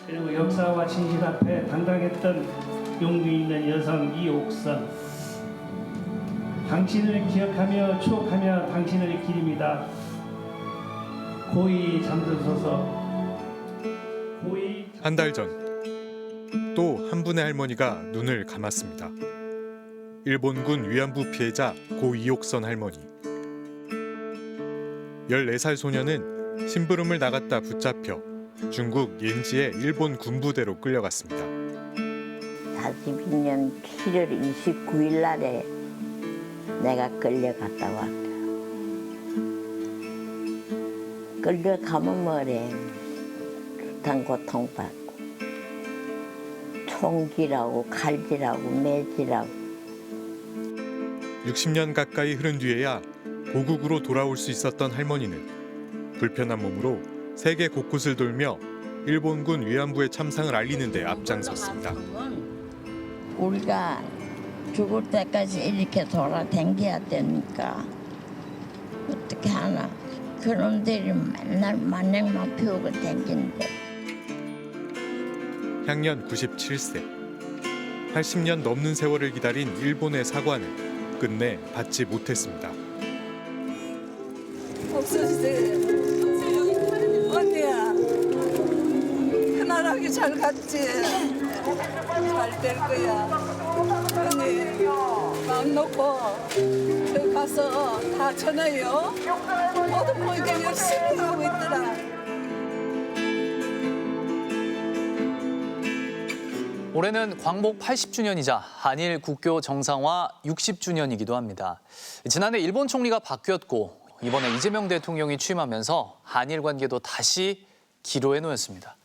그리고 역사와 진실 앞에 당당했던 용기 있는 여성 이옥선. 당신을 기억하며 추억하며 당신을 기립니다. 고이 잠들소서. 한 달 전 또 한 분의 할머니가 눈을 감았습니다. 일본군 위안부 피해자 고 이옥선 할머니. 14살 소녀는 심부름을 나갔다 붙잡혀 중국 옌지의 일본 군부대로 끌려갔습니다. 42년 7월 29일 날에 내가 끌려갔다 왔다. 끌려가면 뭐래. 숱한 고통받고 총질하고 칼질하고 매질하고 60년 가까이 흐른 뒤에야 고국으로 돌아올 수 있었던 할머니는 불편한 몸으로 세계 곳곳을 돌며 일본군 위안부의 참상을 알리는 데 앞장섰습니다. 우리가 죽을 때까지 이렇게 돌아다녀야 되니까 어떻게 하나. 그놈들이 맨날 만행만 피우고 다니는데. 향년 97세. 80년 넘는 세월을 기다린 일본의 사과는 끝내 받지 못했습니다. 없어지세요. 언니야, 편안하게 잘 갔지? 잘 될 거야. 언니, 마음 놓고 저기 가서 다 전화요. 모두 보니까 열심히 하고 있더라. 올해는 광복 80주년이자 한일 국교 정상화 60주년이기도 합니다. 지난해 일본 총리가 바뀌었고 이번에 이재명 대통령이 취임하면서 한일 관계도 다시 기로에 놓였습니다.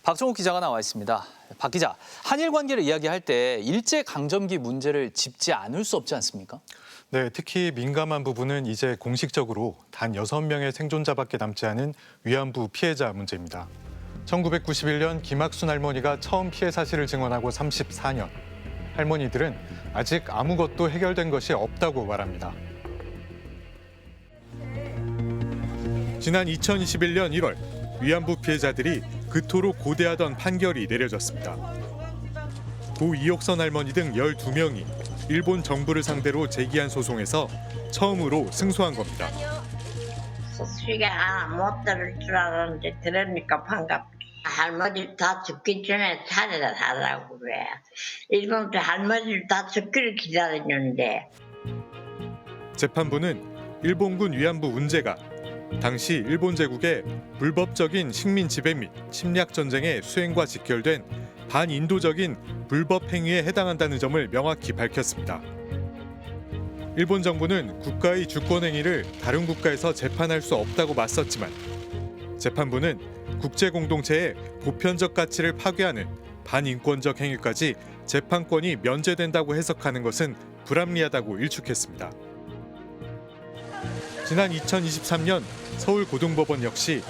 박정욱 기자가 나와 있습니다. 박 기자, 한일 관계를 이야기할 때 일제강점기 문제를 짚지 않을 수 없지 않습니까? 네, 특히 민감한 부분은 이제 공식적으로 단 6명의 생존자밖에 남지 않은 위안부 피해자 문제입니다. 1991년 김학순 할머니가 처음 피해 사실을 증언하고 34년. 할머니들은 아직 아무것도 해결된 것이 없다고 말합니다. 지난 2021년 1월 위안부 피해자들이 그토록 고대하던 판결이 내려졌습니다. 고 이옥선 할머니 등 12명이 일본 정부를 상대로 제기한 소송에서 처음으로 승소한 겁니다. 소리가 못 들을 줄 알았는데 들으니까 반갑다. 할머니 다 죽기 전에 차례다 달라고 그래. 일본도 할머니를 다 죽기를 기다렸는데. 재판부는 일본군 위안부 문제가 당시 일본 제국의 불법적인 식민 지배 및 침략 전쟁의 수행과 직결된 반인도적인 불법 행위에 해당한다는 점을 명확히 밝혔습니다. 일본 정부는 국가의 주권 행위를 다른 국가에서 재판할 수 없다고 맞섰지만 재판부는 국제 공동체의 보편적 가치를 파괴하는 반인권적 행위까지 재판권이 면제된다고 해석하는 것은 불합리하다고 일축했습니다. 지난 2023년 서울고등법원 역시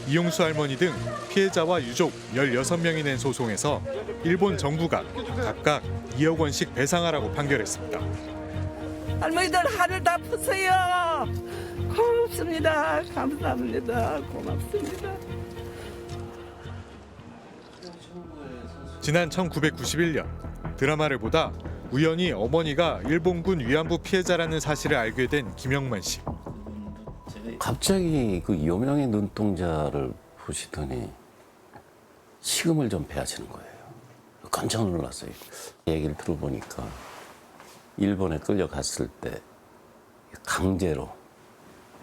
이용수 할머니 등 피해자와 유족 16명이 낸 소송에서 일본 정부가 각각 2억 원씩 배상하라고 판결했습니다. 할머니들 하늘 다 푸세요. 고맙습니다. 감사합니다. 고맙습니다. 지난 1991년 드라마를 보다 우연히 어머니가 일본군 위안부 피해자라는 사실을 알게 된 김영만 씨. 갑자기 그 요명의 눈동자를 보시더니 식음을 좀 배하시는 거예요. 깜짝 놀랐어요. 얘기를 들어보니까 일본에 끌려갔을 때 강제로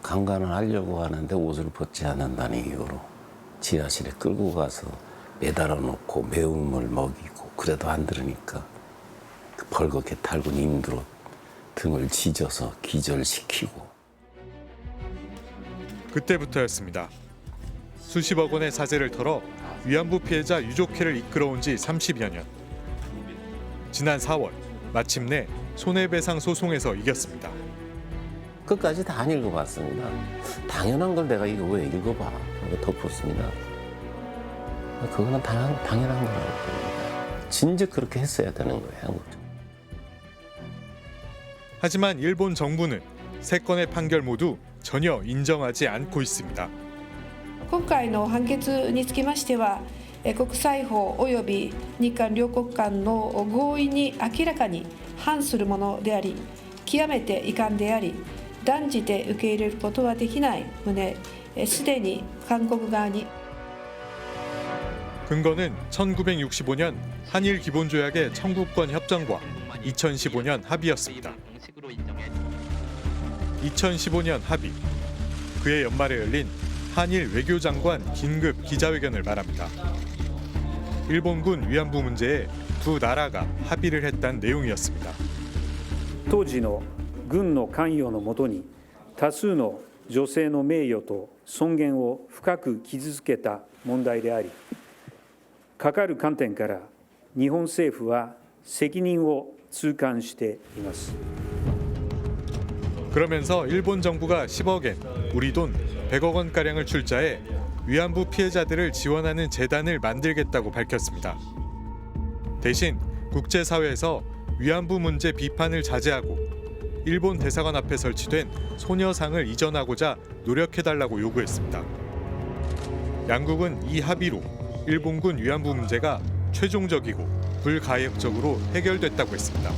강간을 하려고 하는데 옷을 벗지 않는다는 이유로 지하실에 끌고 가서 매달아 놓고 매움을 먹이고 그래도 안 들으니까 벌겋게 탈군 인두로 등을 찢어서 기절시키고. 그때부터였습니다. 수십억 원의 사재를 털어 위안부 피해자 유족회를 이끌어온 지 30여 년. 지난 4월 마침내 손해배상 소송에서 이겼습니다. 끝까지 다 안 읽어봤습니다. 당연한 걸 내가 이거 왜 읽어봐. 그러고 덮었습니다. 그거는 당연한 거라고 봅니다. 진즉 그렇게 했어야 되는 거예요, 한국적. 하지만 일본 정부는 세 건의 판결 모두 전혀 인정하지 않고 있습니다. 今回の判決につきましては、国際法及び日韓両国間の合意に明らかに反するものであり、極めて遺憾であり、断じて受け入れることはできない旨、すでに韓国側に 근거는 1965년 한일 기본조약의 청구권 협정과 2015년 합의였습니다. 2015년 합의. 그해 연말에 열린 한일 외교장관 긴급 기자회견을 말합니다. 일본군 위안부 문제에 두 나라가 합의를 했다는 내용이었습니다. 当時の軍の関与のもとに多数の女性の名誉と尊厳を深く傷つけた問題であり、かかる観点から日本政府は責任を痛感しています。 그러면서 일본 정부가 10억엔, 우리 돈 100억 원가량을 출자해 위안부 피해자들을 지원하는 재단을 만들겠다고 밝혔습니다. 대신 국제사회에서 위안부 문제 비판을 자제하고 일본 대사관 앞에 설치된 소녀상을 이전하고자 노력해달라고 요구했습니다. 양국은 이 합의로 일본군 위안부 문제가 최종적이고 불가역적으로 해결됐다고 했습니다.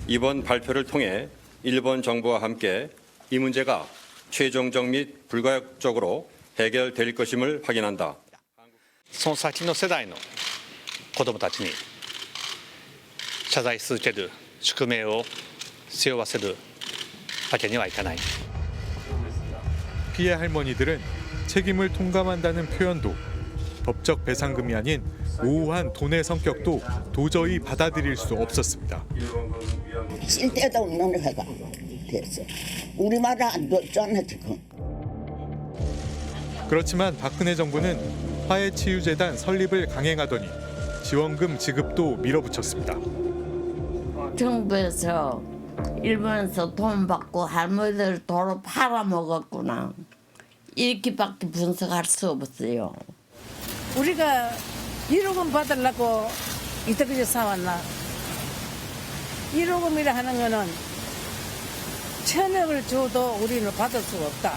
이번 발표를 통해 일본 정부와 함께 이 문제가 최종적 및 불가역적으로 해결될 것임을 확인한다. その先の世代の子どもたちに謝罪し続ける宿命を背負わせるわけにはいかない。 피해 할머니들은 책임을 통감한다는 표현도 법적 배상금이 아닌 모호한 돈의 성격도 도저히 받아들일 수 없었습니다. 쓸데도 없는 회가 됐어. 우리 말을 안 듣잖아 지금. 그렇지만 박근혜 정부는 화해치유재단 설립을 강행하더니 지원금 지급도 밀어붙였습니다. 정부에서 일본에서 돈 받고 할머니들 도로 팔아먹었구나. 이렇게밖에 분석할 수 없어요. 우리가 1억 원 받으려고 이때까지 사왔나? 1억 원이라 하는 거는 1,000억을 줘도 우리는 받을 수가 없다.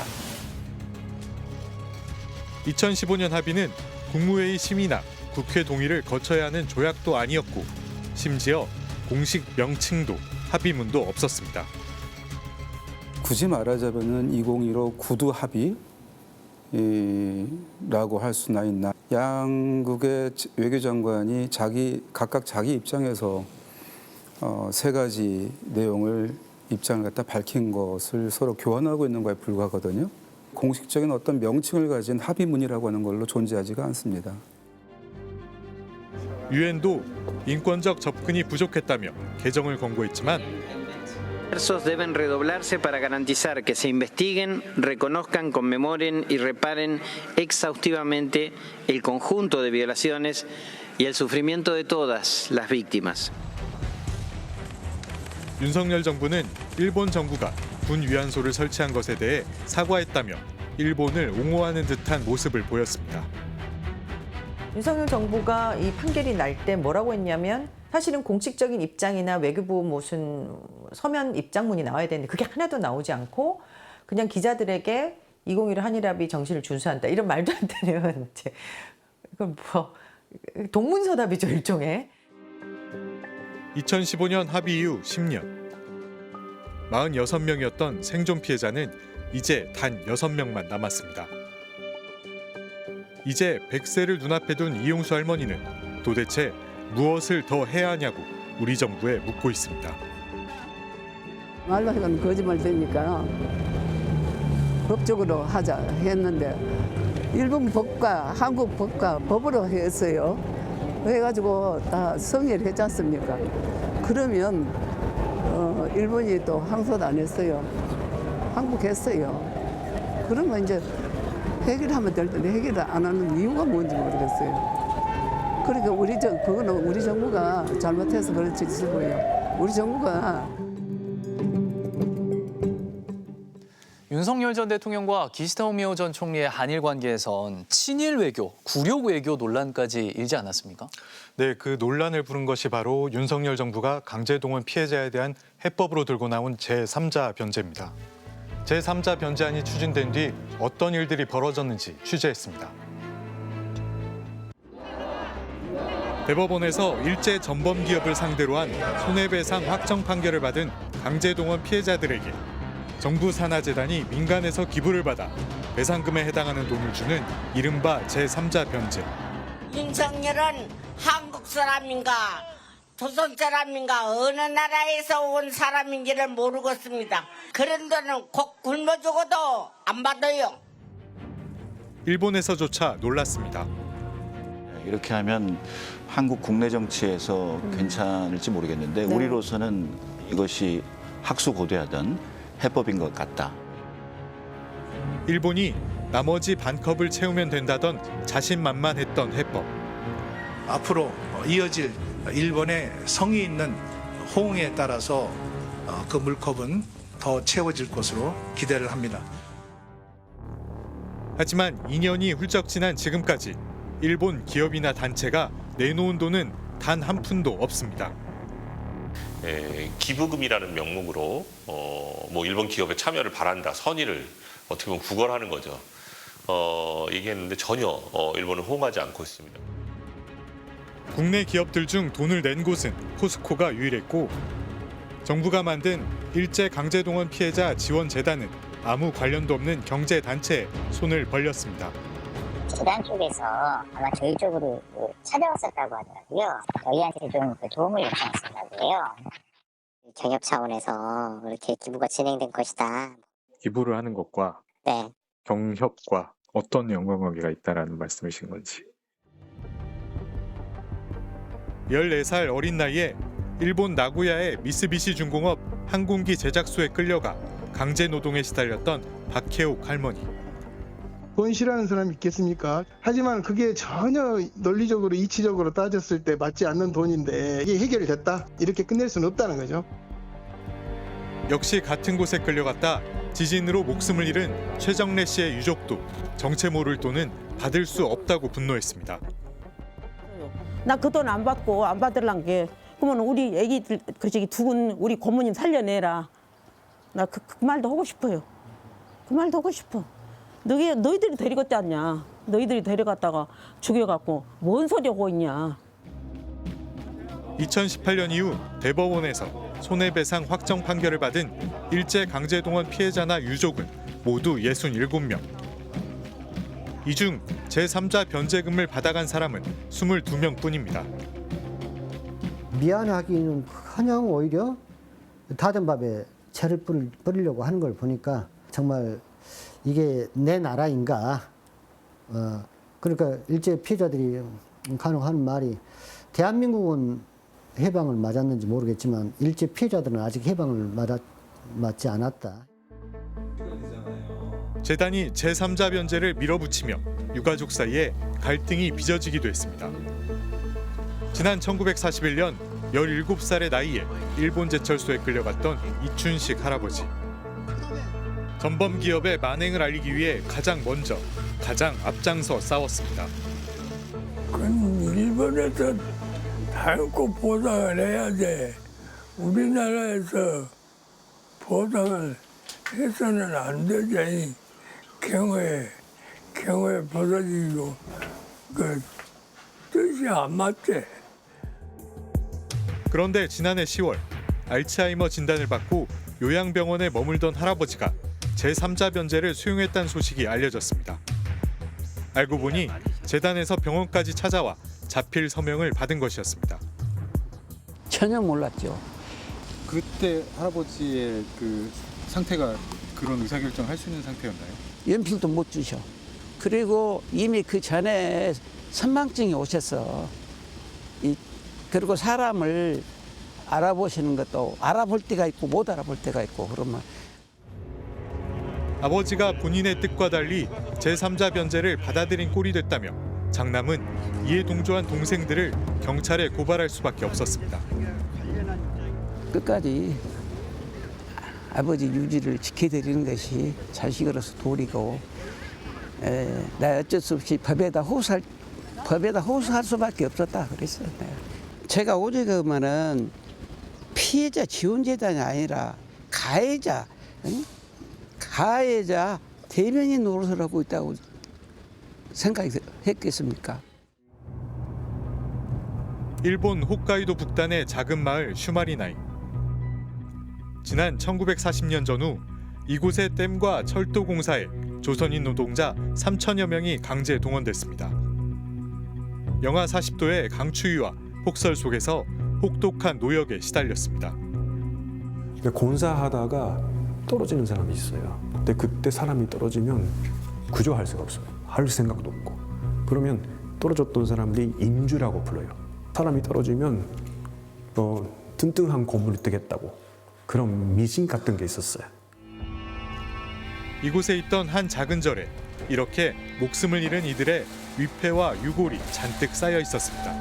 2015년 합의는 국무회의 심의나 국회 동의를 거쳐야 하는 조약도 아니었고 심지어 공식 명칭도 합의문도 없었습니다. 굳이 말하자면은 2015 구두 합의라고 할 수나 있나. 양국의 외교장관이 각각 자기 입장에서 세 가지 내용을 입장을 갖다 밝힌 것을 서로 교환하고 있는 거에 불과하거든요. 공식적인 어떤 명칭을 가진 합의문이라고 하는 걸로 존재하지가 않습니다. 유엔도 인권적 접근이 부족했다며 개정을 권고했지만 Esfuerzos deben redoblarse para garantizar que se investiguen, reconozcan, conmemoren y reparen exhaustivamente el conjunto de violaciones y el sufrimiento de todas las víctimas. 윤석열 정부는 일본 정부가 군 위안소를 설치한 것에 대해 사과했다며 일본을 옹호하는 듯한 모습을 보였습니다. 윤석열 정부가 이 판결이 날 때 뭐라고 했냐면 사실은 공식적인 입장이나 외교부 무슨 서면 입장문이 나와야 되는데 그게 하나도 나오지 않고 그냥 기자들에게 2015 한일합의 정신을 준수한다 이런 말도 안 되는 이제 이건 뭐 동문서답이죠 일종의. 2015년 합의 이후 10년. 46명이었던 생존 피해자는 이제 단 6명만 남았습니다. 이제 100세를 눈앞에 둔 이용수 할머니는 도대체 무엇을 더 해야 하냐고 우리 정부에 묻고 있습니다. 말로 이건 거짓말 되니까 법적으로 하자 했는데 일본 법과 한국 법과 법으로 했어요. 해가지고 다 성의를 했지 않습니까? 그러면 일본이 또 항소도 안 했어요. 항복했어요. 그러면 이제 해결하면 될 텐데 해결을 안 하는 이유가 뭔지 모르겠어요. 그러니까 그거는 우리 정부가 잘못해서 그렇지 싶어요. 우리 정부가 윤석열 전 대통령과 기시다 후미오 전 총리의 한일 관계에선 친일 외교, 굴욕 외교 논란까지 일지 않았습니까? 네, 그 논란을 부른 것이 바로 윤석열 정부가 강제동원 피해자에 대한 해법으로 들고 나온 제3자 변제입니다. 제3자 변제안이 추진된 뒤 어떤 일들이 벌어졌는지 취재했습니다. 대법원에서 일제 전범 기업을 상대로 한 손해배상 확정 판결을 받은 강제동원 피해자들에게 정부 산하재단이 민간에서 기부를 받아 배상금에 해당하는 돈을 주는 이른바 제3자 변제. 윤석열은 한국 사람인가 조선 사람인가 어느 나라에서 온 사람인지를 모르겠습니다. 그런 돈은 꼭 굶어 죽어도 안 받아요. 일본에서조차 놀랐습니다. 이렇게 하면 한국 국내 정치에서 괜찮을지 모르겠는데 우리로서는 이것이 학수고대하던 해법인 것 같다. 일본이 나머지 반컵을 채우면 된다던 자신만만했던 해법. 앞으로 이어질 일본의 성의 있는 호응에 따라서 그 물컵은 더 채워질 것으로 기대를 합니다. 하지만 2년이 훌쩍 지난 지금까지 일본 기업이나 단체가 내놓은 돈은 단 한 푼도 없습니다. 기부금이라는 명목으로 뭐 일본 기업의 참여를 바란다, 선의를 어떻게 보면 구걸하는 거죠. 얘기했는데 전혀 일본은 호응하지 않고 있습니다. 국내 기업들 중 돈을 낸 곳은 포스코가 유일했고 정부가 만든 일제 강제동원 피해자 지원재단은 아무 관련도 없는 경제단체에 손을 벌렸습니다. 재단 쪽에서 아마 저희 쪽으로 찾아왔었다고 하더라고요. 저희한테 좀 도움을 요청했었다고 해요. 경협 차원에서 이렇게 기부가 진행된 것이다. 기부를 하는 것과 네. 경협과 어떤 연관관계가 있다라는 말씀이신 건지. 14살 어린 나이에 일본 나고야의 미쓰비시 중공업 항공기 제작소에 끌려가 강제 노동에 시달렸던 박혜옥 할머니. 돈 싫어하는 사람이 있겠습니까? 하지만 그게 전혀 논리적으로 이치적으로 따졌을 때 맞지 않는 돈인데 이게 해결이 됐다 이렇게 끝낼 수는 없다는 거죠. 역시 같은 곳에 끌려갔다 지진으로 목숨을 잃은 최정래 씨의 유족도 정체 모를 돈은 받을 수 없다고 분노했습니다. 나 그 돈 안 받고 안 받으란 게 그러면 우리 애기들 그 저기 두근 우리 고모님 살려내라. 나 그 말도 하고 싶어요. 그 말도 하고 싶어. 너희들이 데리갔지 않냐. 너희들이 데려갔다가 죽여갖고 뭔 소리 하고 있냐. 2018년 이후 대법원에서 손해배상 확정 판결을 받은 일제 강제동원 피해자나 유족은 모두 67명. 이 중 제3자 변제금을 받아간 사람은 22명뿐입니다. 미안하기는 그냥 오히려 다된 밥에 채를 뿌리려고 하는 걸 보니까 정말 이게 내 나라인가. 그러니까 일제 피해자들이 간혹 하는 말이 대한민국은 해방을 맞았는지 모르겠지만 일제 피해자들은 아직 해방을 맞지 않았다. 재단이 제3자 변제를 밀어붙이며 유가족 사이에 갈등이 빚어지기도 했습니다. 지난 1941년 17살의 나이에 일본 제철소에 끌려갔던 이춘식 할아버지. 전범 기업의 만행을 알리기 위해 가장 앞장서 싸웠습니다. 그건 일본에서 다육고 보상을 해야 돼. 우리나라에서 보상을 해서는 안 되지. 경우에 벌어지고 그 뜻이 안 맞지. 그런데 지난해 10월 알츠하이머 진단을 받고 요양병원에 머물던 할아버지가 제3자 변제를 수용했다는 소식이 알려졌습니다. 알고 보니 재단에서 병원까지 찾아와 자필 서명을 받은 것이었습니다. 전혀 몰랐죠. 그때 할아버지의 그 상태가 그런 의사결정을 할 수 있는 상태였나요? 연필도 못 주셔. 그리고 이미 그 전에 선망증이 오셔서 그리고 사람을 알아보시는 것도 알아볼 때가 있고 못 알아볼 때가 있고 그러면 아버지가 본인의 뜻과 달리 제3자 변제를 받아들인 꼴이 됐다며 장남은 이에 동조한 동생들을 경찰에 고발할 수밖에 없었습니다. 끝까지 아버지 유지를 지켜드리는 것이 자식으로서 도리고 나 어쩔 수 없이 법에다 호소할 수밖에 없었다 그랬어요. 제가 오직하면은 피해자 지원재단이 아니라 가해자 대변인 노릇을 하고 있다고 생각했겠습니까? 일본 홋카이도 북단의 작은 마을 슈마리나이. 지난 1940년 전후 이곳의 댐과 철도 공사에 조선인 노동자 3천여 명이 강제 동원됐습니다. 영하 40도의 강추위와 폭설 속에서 혹독한 노역에 시달렸습니다. 공사하다가 떨어지는 사람이 있어요. 근데 그때 사람이 떨어지면 구조할 수가 없어요. 할 생각도 없고. 그러면 떨어졌던 사람들이 임주라고 불러요. 사람이 떨어지면 튼튼한 건물이 되겠다고 그런 미신 같은 게 있었어요. 이곳에 있던 한 작은 절에 이렇게 목숨을 잃은 이들의 위패와 유골이 잔뜩 쌓여 있었습니다.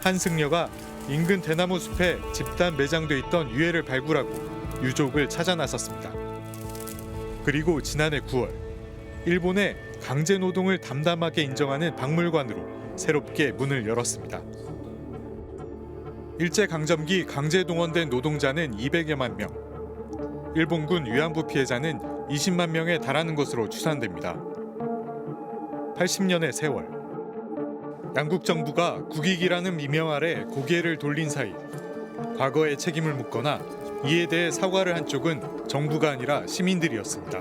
한 승려가 인근 대나무 숲에 집단 매장돼 있던 유해를 발굴하고 유족을 찾아 나섰습니다. 그리고 지난해 9월 일본의 강제 노동을 담담하게 인정하는 박물관으로 새롭게 문을 열었습니다. 일제강점기 강제 동원된 노동자는 200여만 명, 일본군 위안부 피해자는 20만 명에 달하는 것으로 추산됩니다. 80년의 세월, 양국 정부가 국익이라는 미명 아래 고개를 돌린 사이 과거의 책임을 묻거나 이에 대해 사과를 한 쪽은 정부가 아니라 시민들이었습니다.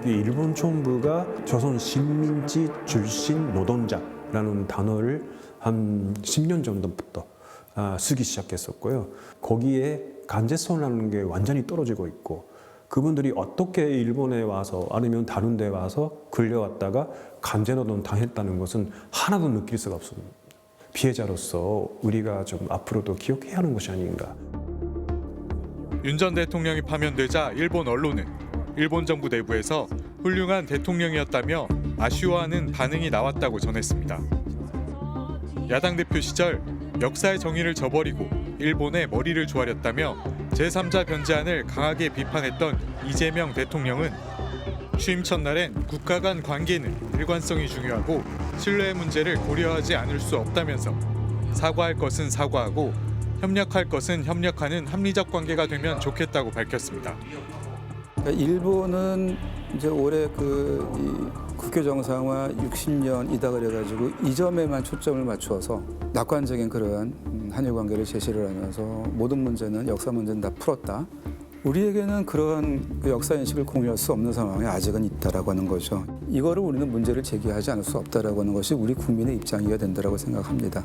일본 정부가 조선 식민지 출신 노동자라는 단어를 한 10년 정도부터 쓰기 시작했었고요. 거기에 간제성이라는 게 완전히 떨어지고 있고 그분들이 어떻게 일본에 와서 아니면 다른 데 와서 끌려왔다가 강제노동 당했다는 것은 하나도 느낄 수가 없습니다. 피해자로서 우리가 좀 앞으로도 기억해야 하는 것이 아닌가. 윤 전 대통령이 파면되자 일본 언론은 일본 정부 내부에서 훌륭한 대통령이었다며 아쉬워하는 반응이 나왔다고 전했습니다. 야당 대표 시절 역사의 정의를 저버리고 일본의 머리를 조아렸다며 제3자 변제안을 강하게 비판했던 이재명 대통령은 취임 첫날엔 국가 간 관계는 일관성이 중요하고 신뢰의 문제를 고려하지 않을 수 없다면서 사과할 것은 사과하고 협력할 것은 협력하는 합리적 관계가 되면 좋겠다고 밝혔습니다. 일본은 이제 올해 국교 정상화 60년이다 그래가지고 이 점에만 초점을 맞추어서 낙관적인 그러한 한일 관계를 제시를 하면서 모든 문제는 역사 문제는 다 풀었다. 우리에게는 그러한 역사 인식을 공유할 수 없는 상황에 아직은 있다라고 하는 거죠. 이거를 우리는 문제를 제기하지 않을 수 없다라고 하는 것이 우리 국민의 입장이어야 된다라고 생각합니다.